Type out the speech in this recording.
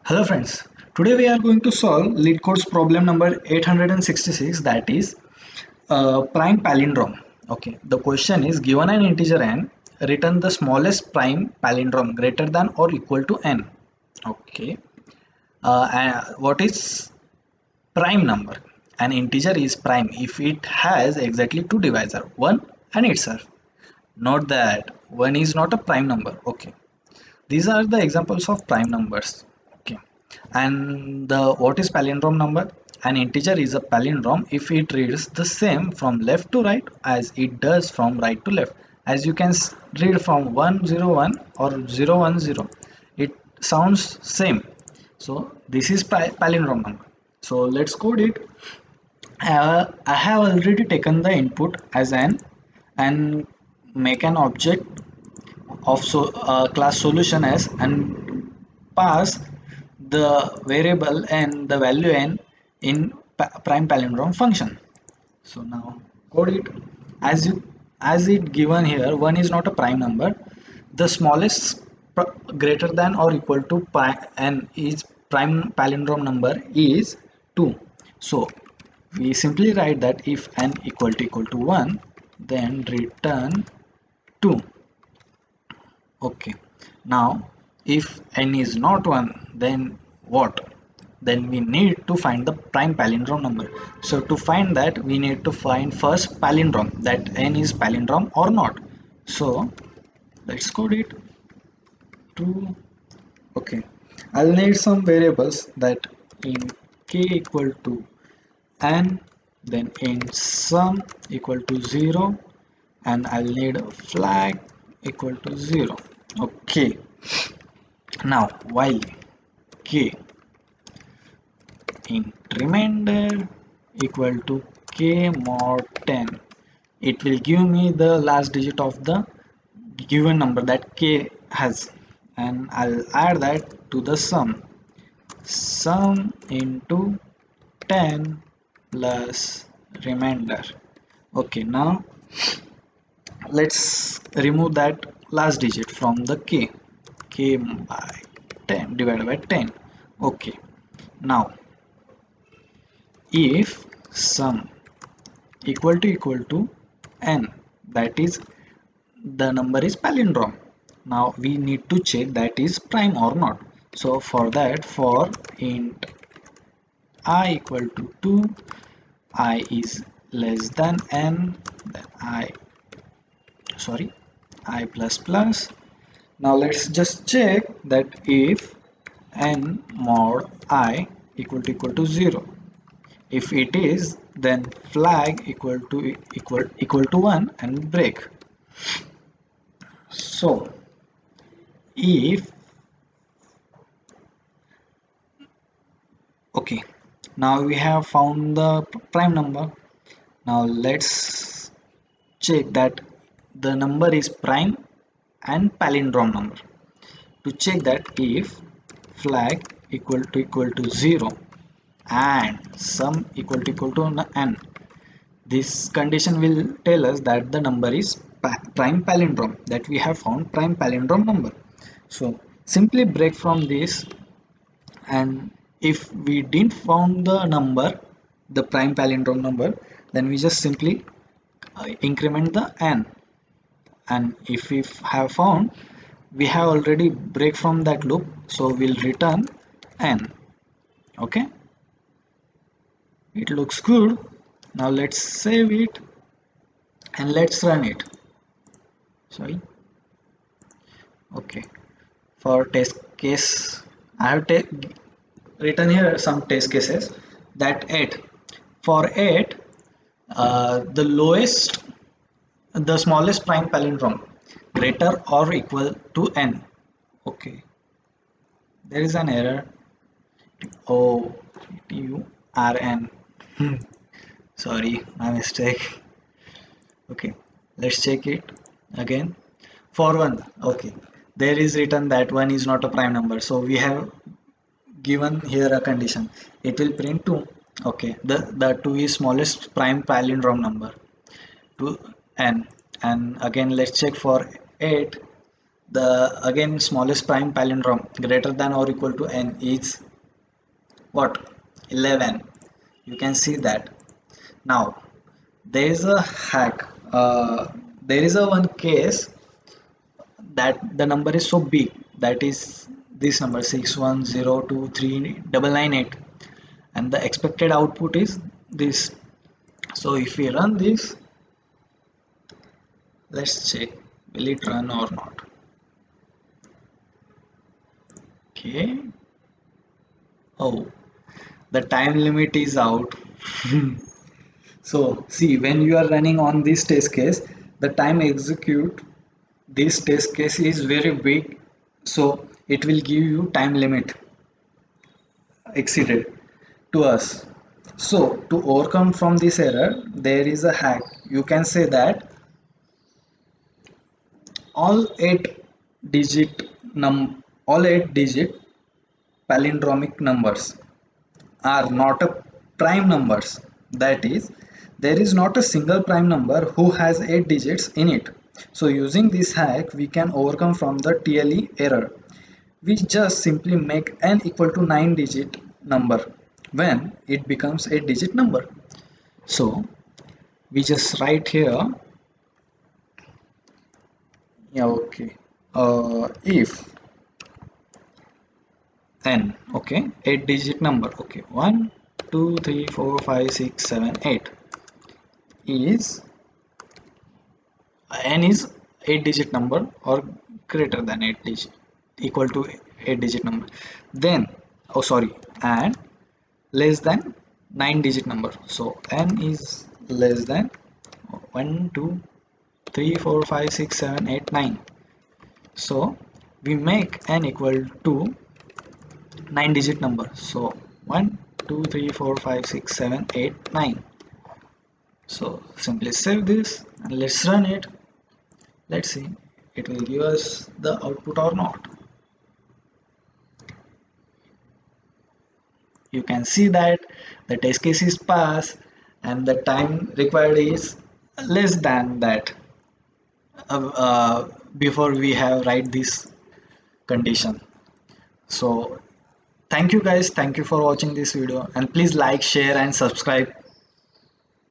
Hello friends, today we are going to solve lead codes problem number 866, that is prime palindrome. Okay, the question is given an integer n, return the smallest prime palindrome greater than or equal to n. Okay, what is prime number? An integer is prime if it has exactly two divisor, 1 and itself. Note that 1 is not a prime number. Okay, these are the examples of prime numbers. Okay, and the what is palindrome number? An integer is a palindrome if it reads the same from left to right as it does from right to left. As you can read from 101 or 010, it sounds same. So this is palindrome number. So let's code it. I have already taken the input as an and make an object of class solution as and pass the variable and the value n in prime palindrome function. So now code it. As it given here, 1 is not a prime number. The smallest greater than or equal to n is prime palindrome number is 2. So we simply write that if n equal to 1, then return 2. Okay, now if n is not 1, then what? Then we need to find the prime palindrome number. So to find that, we need to find first palindrome, that n is palindrome or not. So let's code it. True. Okay, I'll need some variables that in k equal to n, then in sum equal to 0, and I'll need a flag equal to 0. Okay, now while k in remainder equal to k mod 10, it will give me the last digit of the given number that k has, and I'll add that to the sum into 10 plus remainder. Okay, now let's remove that last digit from the k by 10 divided by 10. Okay, now if sum equal to n, that is the number is palindrome. Now we need to check that is prime or not. So for that, for int I equal to 2, I is less than n, then I plus plus. Now let's just check that if n mod I equal to 0. If it is, then flag equal to 1 and break. So if okay, now we have found the prime number. Now let's check that the number is prime and palindrome number. To check that, if flag equal to 0 and sum equal to n, this condition will tell us that the number is prime palindrome, that we have found prime palindrome number. So simply break from this, and if we didn't found the number, the prime palindrome number, then we just simply increment the n, and if we have found, we have already break from that loop, so we'll return n. Okay, it looks good. Now let's save it and let's run it. Sorry. Okay, for test case, I have written here some test cases. That 8, for 8, the lowest, the smallest prime palindrome greater or equal to n. Okay, there is an error. O U R N. Sorry, my mistake. Okay, let's check it again. For 1, okay, there is written that 1 is not a prime number, so we have given here a condition. It will print 2. Okay, the 2 is smallest prime palindrome number to n. And again let's check for 8. The again smallest prime palindrome greater than or equal to n is what? 11. You can see that. Now there is a hack. There is a one case that the number is so big, that is this number 610239998, and the expected output is this. So if we run this, let's check will it run or not. Okay. Oh, the time limit is out. So see, when you are running on this test case, the time execute this test case is very big, so it will give you time limit exceeded to us. So to overcome from this error, there is a hack. You can say that all 8 digit all 8 digit palindromic numbers are not a prime numbers. That is, there is not a single prime number who has 8 digits in it. So using this hack, we can overcome from the TLE error. We just simply make n equal to 9 digit number when it becomes 8 digit number. So we just write here, yeah, okay, if n, okay, 8 digit number, okay, 1 2 3 4 5 6 7 8 is n is 8 digit number or greater than 8 digit, equal to 8 digit number, then, oh sorry, and less than 9 digit number. So n is less than 1 2 3 4 5 6 7 8 9. So we make n equal to 9 digit number. So 1 2 3 4 5 6 7 8 9. So simply save this and let's run it. Let's see it will give us the output or not. You can see that the test case is passed and the time required is less than that, before we have write this condition. So thank you guys, thank you for watching this video, and please like, share and subscribe